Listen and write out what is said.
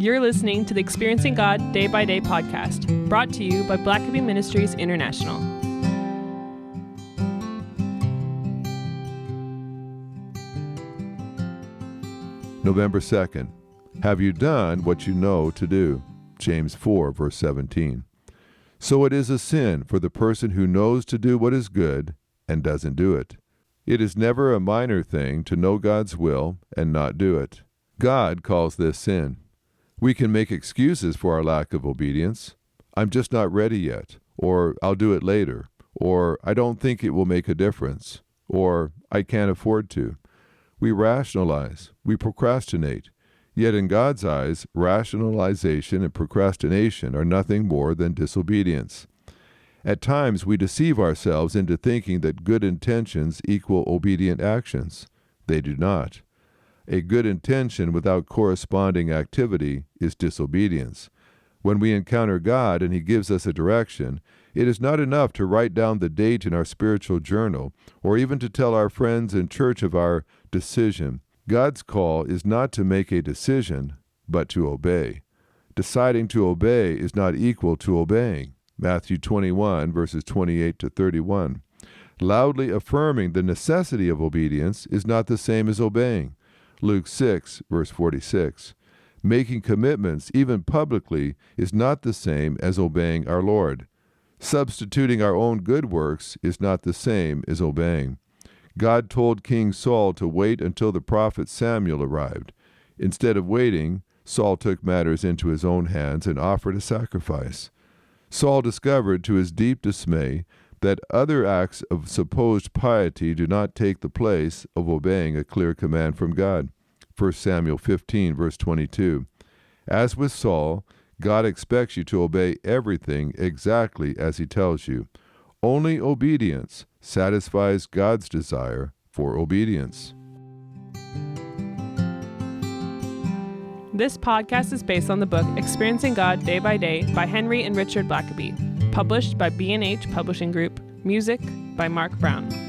You're listening to the Experiencing God Day by Day podcast, brought to you by Blackaby Ministries International. November 2nd. Have you done what you know to do? James 4, verse 17. So it is a sin for the person who knows to do what is good and doesn't do it. It is never a minor thing to know God's will and not do it. God calls this sin. We can make excuses for our lack of obedience. I'm just not ready yet, or I'll do it later, or I don't think it will make a difference, or I can't afford to. We rationalize, we procrastinate. Yet in God's eyes, rationalization and procrastination are nothing more than disobedience. At times, we deceive ourselves into thinking that good intentions equal obedient actions. They do not. A good intention without corresponding activity is disobedience. When we encounter God and He gives us a direction, it is not enough to write down the date in our spiritual journal or even to tell our friends in church of our decision. God's call is not to make a decision, but to obey. Deciding to obey is not equal to obeying. Matthew 21, verses 28 to 31. Loudly affirming the necessity of obedience is not the same as obeying. Luke 6, verse 46. Making commitments, even publicly, is not the same as obeying our Lord. Substituting our own good works is not the same as obeying. God told King Saul to wait until the prophet Samuel arrived. Instead of waiting, Saul took matters into his own hands and offered a sacrifice. Saul discovered, to his deep dismay, that other acts of supposed piety do not take the place of obeying a clear command from God. 1 Samuel 15, verse 22. As with Saul, God expects you to obey everything exactly as He tells you. Only obedience satisfies God's desire for obedience. This podcast is based on the book Experiencing God Day by Day by Henry and Richard Blackaby, published by B&H Publishing Group, music by Mark Brown.